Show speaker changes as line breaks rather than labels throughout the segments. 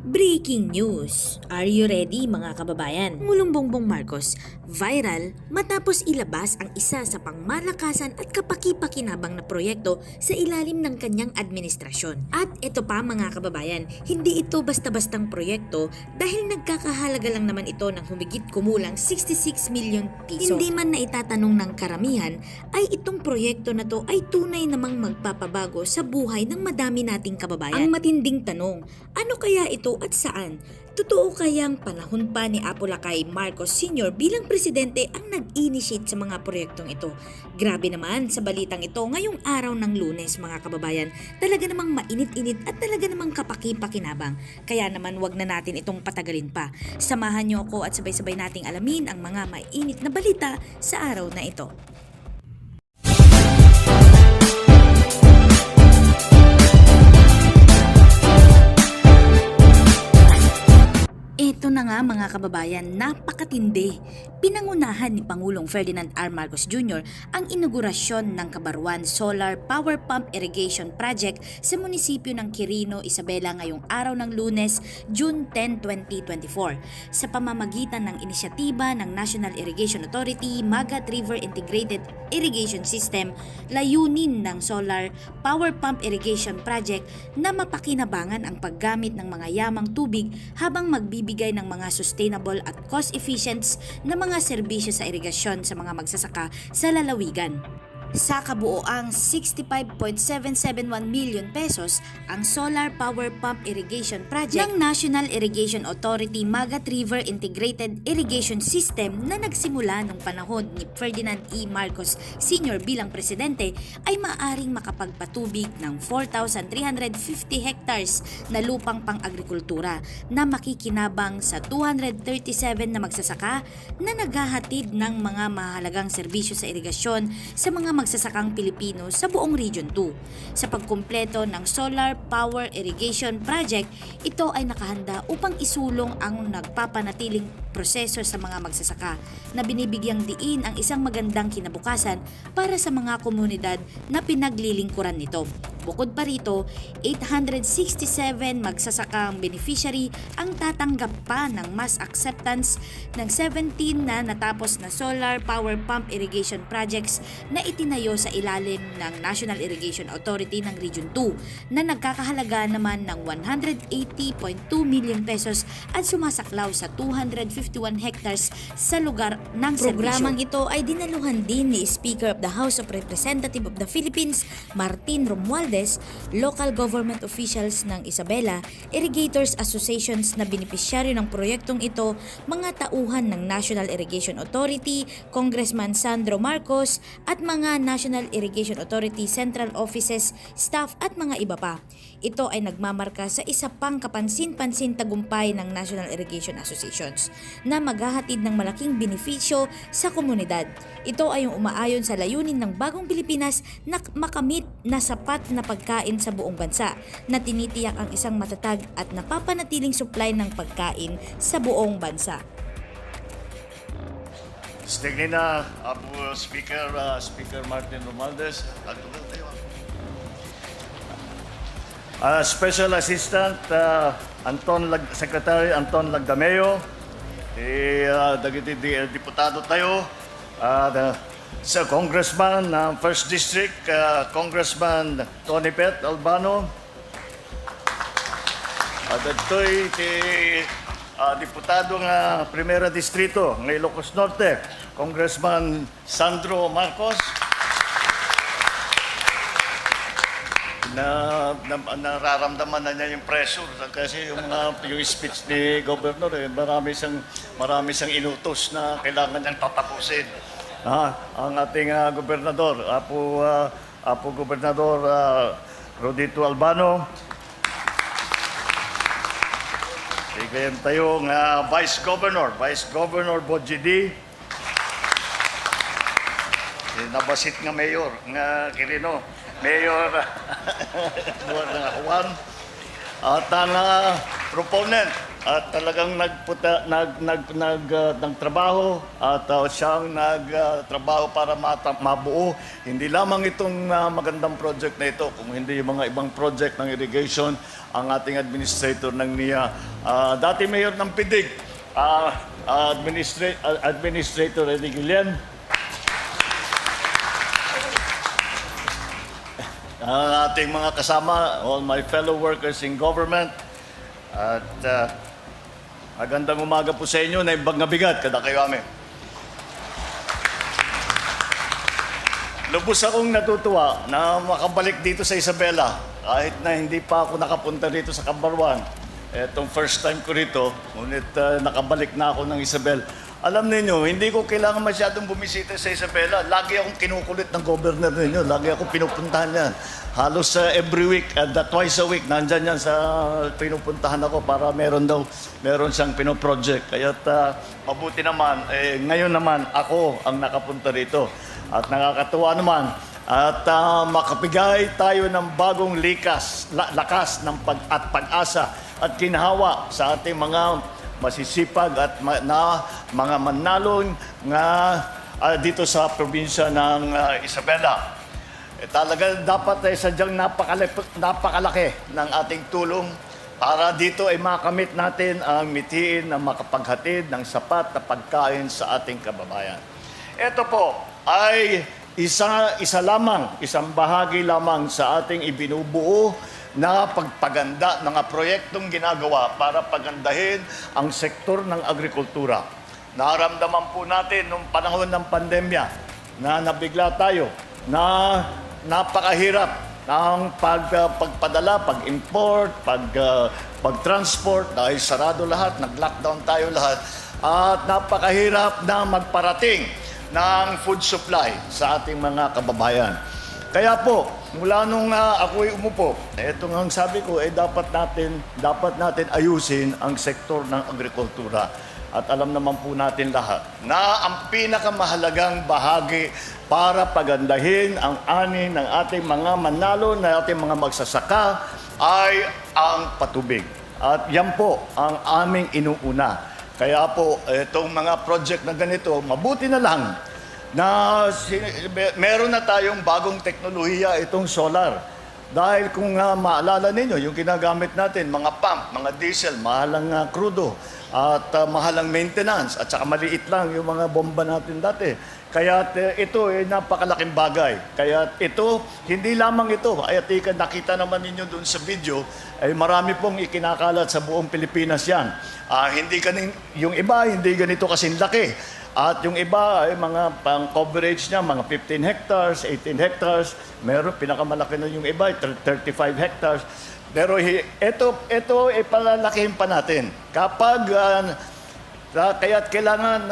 Breaking news! Are you ready mga kababayan? Ngulong Bongbong Marcos, viral matapos ilabas ang isa sa pangmalakasan at kapaki-pakinabang na proyekto sa ilalim ng kanyang administrasyon. At ito pa mga kababayan, hindi ito basta-bastang proyekto dahil nagkakahalaga lang naman ito ng humigit kumulang 66 million piso. Hindi man naitatanong ng karamihan ay itong proyekto na to ay tunay namang magpapabago sa buhay ng madami nating kababayan. Ang matinding tanong, ano kaya ito at saan? Totoo kayang panahon pa ni Apo Lakay Marcos Sr. bilang presidente ang nag-initiate sa mga proyektong ito? Grabe naman sa balitang ito ngayong araw ng Lunes mga kababayan. Talaga namang mainit-init at talaga namang kapaki-pakinabang. Kaya naman wag na natin itong patagalin pa. Samahan niyo ako at sabay-sabay nating alamin ang mga mainit na balita sa araw na ito. Ito na nga mga kababayan, napakatindi. Pinangunahan ni Pangulong Ferdinand R. Marcos Jr. ang inaugurasyon ng Kabaruan Solar Power Pump Irrigation Project sa munisipyo ng Quirino, Isabela ngayong araw ng Lunes, June 10, 2024. Sa pamamagitan ng inisyatiba ng National Irrigation Authority, Magat River Integrated Irrigation System, layunin ng Solar Power Pump Irrigation Project na mapakinabangan ang paggamit ng mga yamang tubig habang magbibigay ng mga sustainable at cost-efficient na mga serbisyo sa irigasyon sa mga magsasaka sa lalawigan. Sa kabuoang 65.771 million pesos ang Solar Power Pump Irrigation Project ng National Irrigation Authority Magat River Integrated Irrigation System na nagsimula noong panahon ni Ferdinand E. Marcos Sr. bilang presidente ay maaaring makapagpatubig ng 4,350 hectares na lupang pang-agrikultura na makikinabang sa 237 na magsasaka na naghahatid ng mga mahalagang serbisyo sa irigasyon sa mga magsasakang Pilipino sa buong Region 2. Sa pagkumpleto ng Solar Power Irrigation Project, ito ay nakahanda upang isulong ang nagpapanatiling proseso sa mga magsasaka na binibigyang diin ang isang magandang kinabukasan para sa mga komunidad na pinaglilingkuran nito. Bukod pa rito, 867 magsasakang beneficiary ang tatanggap pa ng mass acceptance ng 17 na natapos na solar power pump irrigation projects na itinayo sa ilalim ng National Irrigation Authority ng Region 2 na nagkakahalaga naman ng 180.2 million pesos at sumasaklaw sa 251 hectares sa lugar ng serbisyo. Programang ito ay dinaluhan din ni Speaker of the House of Representatives of the Philippines, Martin Romualdez, local government officials ng Isabela, irrigators associations na benepisyaryo ng proyektong ito, mga tauhan ng National Irrigation Authority, Congressman Sandro Marcos at mga National Irrigation Authority Central Offices, staff at mga iba pa. Ito ay nagmamarka sa isa pang kapansin-pansin tagumpay ng National Irrigation Associations na maghahatid ng malaking benepisyo sa komunidad. Ito ay umaayon sa layunin ng Bagong Pilipinas na makamit na sapat na pagkain sa buong bansa na tinitiyak ang isang matatag at napapanatiling supply ng pagkain sa buong bansa.
Stigni na, Apo Speaker Martin Romualdez. Special Assistant Secretary Anton Lagdameo, dagiti diputado tayo, sa Congressman ng 1st District, Congressman Tony Pet Albano, at ito'y diputado ng Primera Distrito ng Ilocos Norte, Congressman Sandro Marcos, na nararamdaman na niya yung pressure kasi yung speech ni Governor marami siyang inutos na kailangan niyang tatapusin. Ang ating gobernador, Apo Gobernador Rodito Albano, igayon tayong Vice Governor Boji D, nabasit nga Mayor nga Quirino, Mayor Juan, at ang proponent at talagang nagtrabaho at siyang nagtrabaho para mabuo hindi lamang itong magandang project na ito, kung hindi yung mga ibang project ng irrigation, ang ating administrator ng NIA, dati mayor ng Pidig, Administrator Eddie Guillen, ang ating mga kasama, all my fellow workers in government, at magandang umaga po sa inyo na ibang bigat kada kayo amin. Lubos akong natutuwa na makabalik dito sa Isabela kahit na hindi pa ako nakapunta dito sa Cabarwan. Etong first time ko rito, ngunit nakabalik na ako ng Isabel. Alam niyo, hindi ko kailangan masyadong bumisita sa Isabela. Lagi akong kinukulit ng governor ninyo. Lagi akong pinupuntahan yan. Halos every week, twice a week, nandyan yan sa pinupuntahan ako para meron siyang pinoproject. Kaya mabuti naman, ngayon naman ako ang nakapunta rito. At nakakatuwa naman, at makapigay tayo ng bagong lakas ng pag-asa at ginhawa sa ating mga masisipag at mga manlalong dito sa probinsya ng Isabela. Talaga dapat sadyang napakalaki ng ating tulong para dito ay makamit natin ang mithiin na makapaghatid ng sapat na pagkain sa ating kababayan. Ito po ay isang bahagi lamang sa ating ibinubuo na pagpaganda ng proyektong ginagawa para pagandahin ang sektor ng agrikultura. Naramdaman po natin nung panahon ng pandemya na nabigla tayo na napakahirap ng pagpadala, pag-import, pag-transport dahil sarado lahat, nag-lockdown tayo lahat at napakahirap na magparating ng food supply sa ating mga kababayan. Kaya po, mula nung ako'y umupo, ito nga ang sabi ko, dapat natin ayusin ang sektor ng agrikultura. At alam naman po natin lahat na ang pinakamahalagang bahagi para pagandahin ang ani ng ating mga manalo, na ating mga magsasaka, ay ang patubig. At yan po ang aming inuuna. Kaya po, itong mga project na ganito, mabuti na lang na meron na tayong bagong teknolohiya, itong solar. Dahil kung maalala ninyo, yung ginagamit natin, mga pump, mga diesel, mahalang krudo, at mahalang maintenance, at saka maliit lang yung mga bomba natin dati. Kaya ito ay napakalaking bagay. Kaya ito, hindi lamang ito, ay nakita naman ninyo doon sa video, ay marami pong ikinakalat sa buong Pilipinas yan. Yung iba, hindi ganito kasing laki. At yung iba ay mga pang-coverage niya, mga 15 hectares, 18 hectares. Meron, pinakamalaki na yung iba, 35 hectares. Pero ito ay palalakihin pa natin. Kapag, kaya't kailangan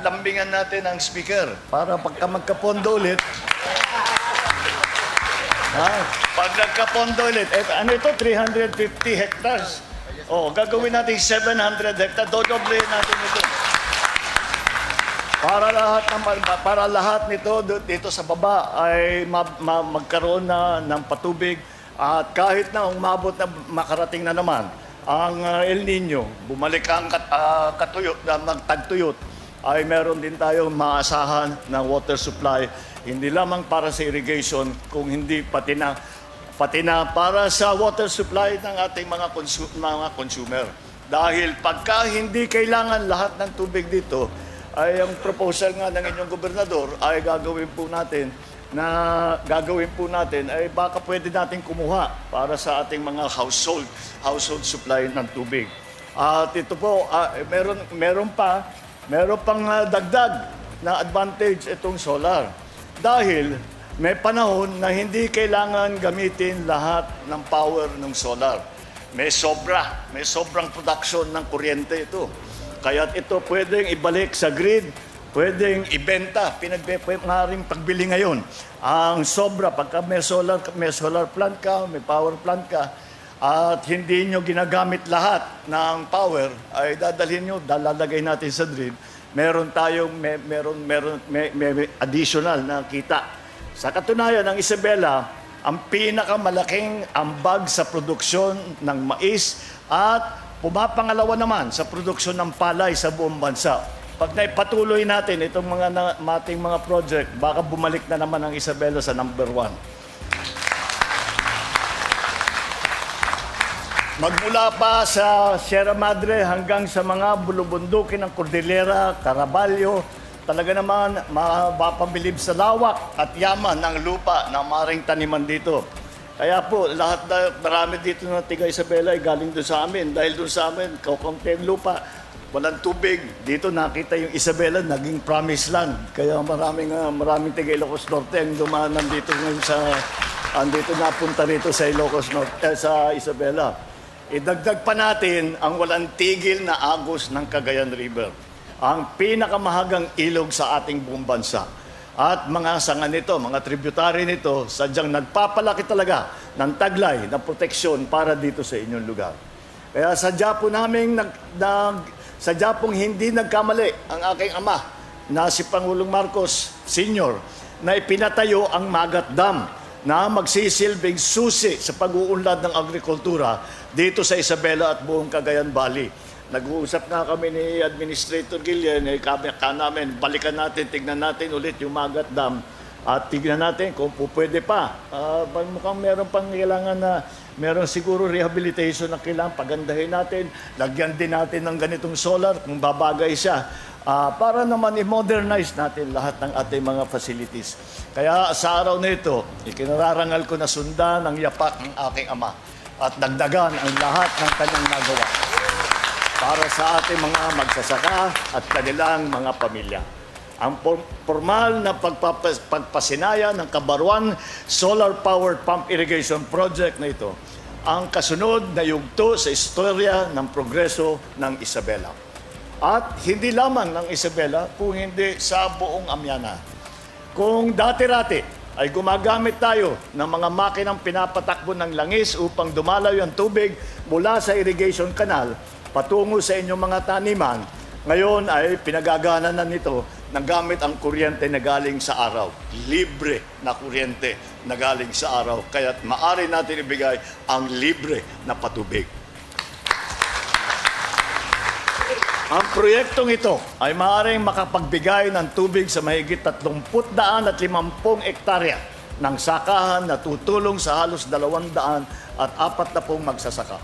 lambingan natin ang speaker para pagka magkapondo ulit, pag nagkapondo ulit, ano ito, 350 hectares. Gagawin natin 700 hectares, dodoblehin natin ito. Para lahat nito dito sa baba ay magkaroon na ng patubig, at kahit na umabot na makarating na naman ang El Nino, bumalik ang tagtuyot, ay meron din tayong maasahan ng water supply, hindi lamang para sa irrigation, kung hindi pati na para sa water supply ng ating mga consumer. Dahil pagka hindi kailangan lahat ng tubig dito, ay ang proposal nga ng inyong gobernador ay gagawin po natin ay baka pwede natin kumuha para sa ating mga household supply ng tubig. At ito po, meron pang dagdag na advantage itong solar. Dahil may panahon na hindi kailangan gamitin lahat ng power ng solar. May sobrang production ng kuryente ito. Kaya ito pwedeng ibalik sa grid, pwedeng ibenta, maaaring pagbili ngayon. Ang sobra, pagka may solar plant ka, may power plant ka, at hindi nyo ginagamit lahat ng power, ay dadalhin nyo, lalagay natin sa grid, meron tayong may additional na kita. Sa katunayan, ang Isabela ang pinakamalaking ambag sa produksyon ng mais at pumapangalawa naman sa produksyon ng palay sa buong bansa. Pag naipatuloy natin itong ating mga project, baka bumalik na naman ang Isabela sa number 1. Magmula pa sa Sierra Madre hanggang sa mga bulubundukin ng Cordillera, Caraballo, talaga naman mapapabilib sa lawak at yaman ng lupa na maring taniman dito. Kaya po, marami dito na tiga Isabela ay galing doon sa amin. Dahil doon sa amin, kaunti ang lupa, walang tubig. Dito nakita yung Isabela, naging promised land. Kaya maraming tiga Ilocos Norte ang dumanan dito ngayon andito napunta rito sa Ilocos Norte, sa Isabela. Idagdag pa natin ang walang tigil na agos ng Cagayan River, ang pinakamahagang ilog sa ating buong bansa. At mga sanga nito, mga tributary nito, sadyang nagpapalaki talaga ng taglay na proteksyon para dito sa inyong lugar. Kaya sadya pong hindi nagkamali ang aking ama na si Pangulong Marcos Sr. na ipinatayo ang Magat Dam na magsisilbing susi sa pag-uunlad ng agrikultura dito sa Isabela at buong Cagayan Valley. Nag-uusap nga kami ni Administrator Gillian, namin, balikan natin, tignan natin ulit yung Magat Dam at tignan natin kung pwede pa. Mukhang meron pang kailangan na, meron siguro rehabilitation na kailangan pagandahin natin, lagyan din natin ng ganitong solar kung babagay siya. Para naman i-modernize natin lahat ng ating mga facilities. Kaya sa araw na ito, ikinararangal ko na sundan ang yapak ng aking ama at dagdagan ang lahat ng kanyang nagawa para sa ating mga magsasaka at kanilang mga pamilya. Ang formal na pagpasinaya ng Kabaruan Solar Powered Pump Irrigation Project na ito ang kasunod na yugto sa istorya ng progreso ng Isabela. At hindi lamang ng Isabela, kung hindi sa buong Amyana. Kung dati-rati ay gumagamit tayo ng mga makinang pinapatakbo ng langis upang dumalaw ang tubig mula sa irrigation canal patungo sa inyong mga taniman, ngayon ay pinagagana na nito ng gamit ang kuryente na galing sa araw. Libre na kuryente na galing sa araw. Kaya't maaari natin ibigay ang libre na patubig. Ang proyektong ito ay maaaring makapagbigay ng tubig sa mahigit 30,050 hektarya ng sakahan na tutulong sa halos 240 magsasaka.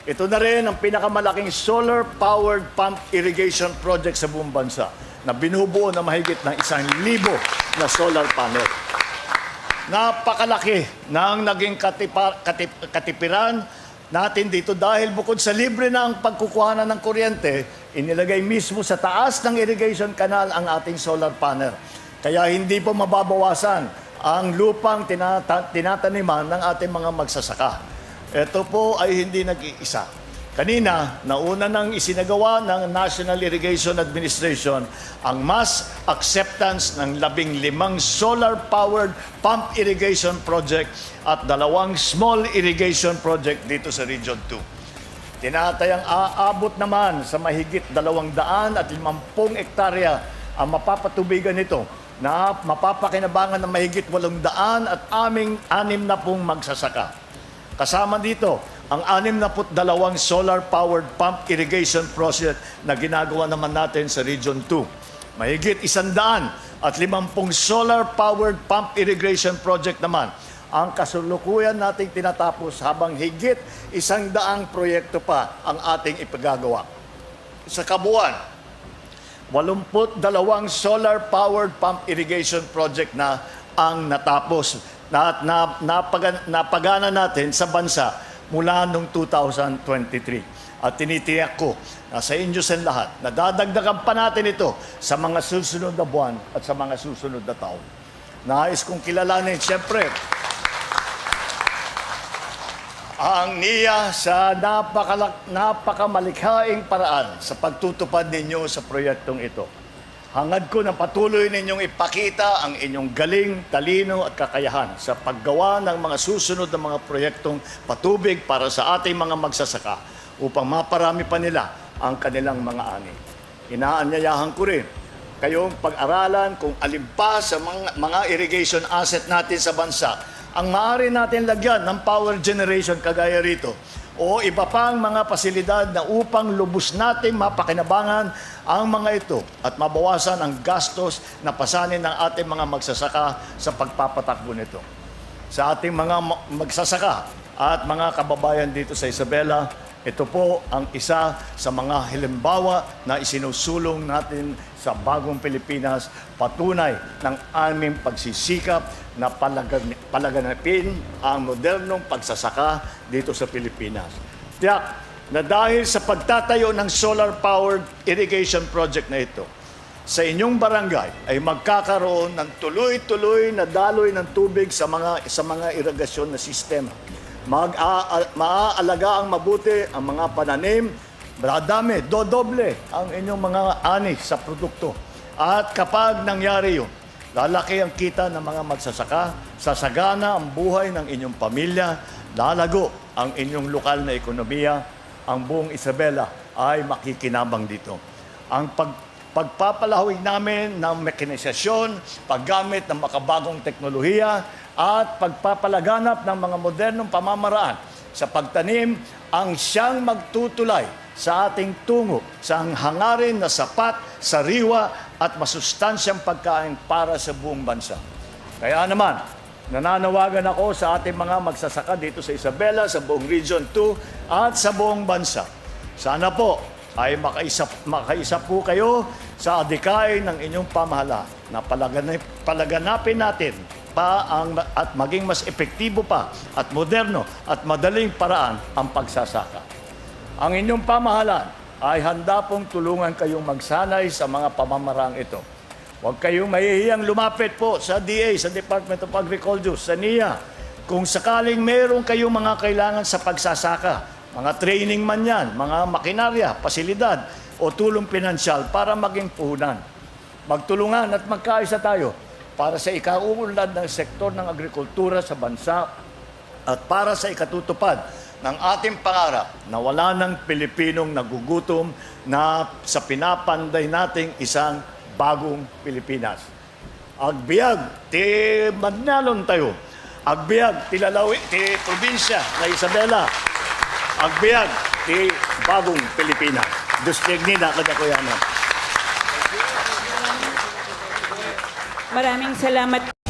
Ito na rin ang pinakamalaking solar-powered pump irrigation project sa buong bansa na binubuo na mahigit ng 1,000 na solar panel. Napakalaki ng naging katipiran natin dito dahil bukod sa libre na ang pagkukuhanan ng kuryente, inilagay mismo sa taas ng irrigation canal ang ating solar panel. Kaya hindi po mababawasan ang lupang tinataniman ng ating mga magsasaka. Ito po ay hindi nag-iisa. Kanina, nauna nang isinagawa ng National Irrigation Administration ang mass acceptance ng 15 solar-powered pump irrigation project at 2 small irrigation project dito sa Region 2. Tinatayang aabot naman sa mahigit 250 hektarya ang mapapatubigan nito na mapapakinabangan ng mahigit 860 magsasaka. Kasama dito ang 62 solar-powered pump irrigation project na ginagawa naman natin sa Region 2. Mahigit 150 solar-powered pump irrigation project naman ang kasulukuyan nating tinatapos habang higit 100 proyekto pa ang ating ipagagawa. Sa kabuuan, 82 solar-powered pump irrigation project na ang natapos at napagana natin sa bansa mula noong 2023. At tinitiyak ko na sa inyo sa lahat, nadadagdagan pa natin ito sa mga susunod na buwan at sa mga susunod na taon. Nais kong kilalanin, siyempre, ang NIA sa napakamalikhaing paraan sa pagtutupad ninyo sa proyektong ito. Hangad ko na patuloy ninyong ipakita ang inyong galing, talino at kakayahan sa paggawa ng mga susunod na mga proyektong patubig para sa ating mga magsasaka upang maparami pa nila ang kanilang mga ani. Inaanyayahan ko rin kayong pag-aralan kung alin pa sa mga irrigation asset natin sa bansa ang maaari natin lagyan ng power generation kagaya rito o iba pang mga pasilidad na upang lubos nating mapakinabangan ang mga ito at mabawasan ang gastos na pasanin ng ating mga magsasaka sa pagpapatakbo nito. Sa ating mga magsasaka at mga kababayan dito sa Isabela, ito po ang isa sa mga halimbawa na isinusulong natin sa bagong Pilipinas, patunay ng aming pagsisikap na palaganapin ang modernong pagsasaka dito sa Pilipinas. Tiyak na dahil sa pagtatayo ng solar-powered irrigation project na ito, sa inyong barangay ay magkakaroon ng tuloy-tuloy na daloy ng tubig sa mga irigasyon na sistema. Maaalaga ang mabuti ang mga pananim, madami, dodoble ang inyong mga ani sa produkto. At kapag nangyari yun, lalaki ang kita ng mga magsasaka, sasagana ang buhay ng inyong pamilya, lalago ang inyong lokal na ekonomiya, ang buong Isabela ay makikinabang dito. Ang pagpapalahig namin ng mekanisasyon, paggamit ng makabagong teknolohiya, at pagpapalaganap ng mga modernong pamamaraan sa pagtanim ang siyang magtutulay sa ating tungo sa hangarin na sapat, sariwa at masustansyang pagkain para sa buong bansa. Kaya naman, nananawagan ako sa ating mga magsasaka dito sa Isabela, sa buong Region 2 at sa buong bansa. Sana po ay makaisa po kayo sa adikain ng inyong pamahalaan na palaganapin natin at maging mas epektibo pa at moderno at madaling paraan ang pagsasaka. Ang inyong pamahalaan ay handa pong tulungan kayong magsanay sa mga pamamaraang ito. Huwag kayong mahihiyang lumapit po sa DA, sa Department of Agriculture, sa NIA. Kung sakaling meron kayong mga kailangan sa pagsasaka, mga training man yan, mga makinarya, pasilidad, o tulong pinansyal para maging puhunan. Magtulungan at magkaisa tayo para sa ikauunlad ng sektor ng agrikultura sa bansa at para sa ikatutupad ng ating pangarap na wala ng Pilipinong nagugutom na sa pinapanday nating isang bagong Pilipinas. Agbiag, ti Magnalon tayo. Agbiag, ti Lalawi, ti probinsya na Isabela. Agbiag, ti bagong Pilipinas. Duslignina, kadakuyanan.
Maraming salamat.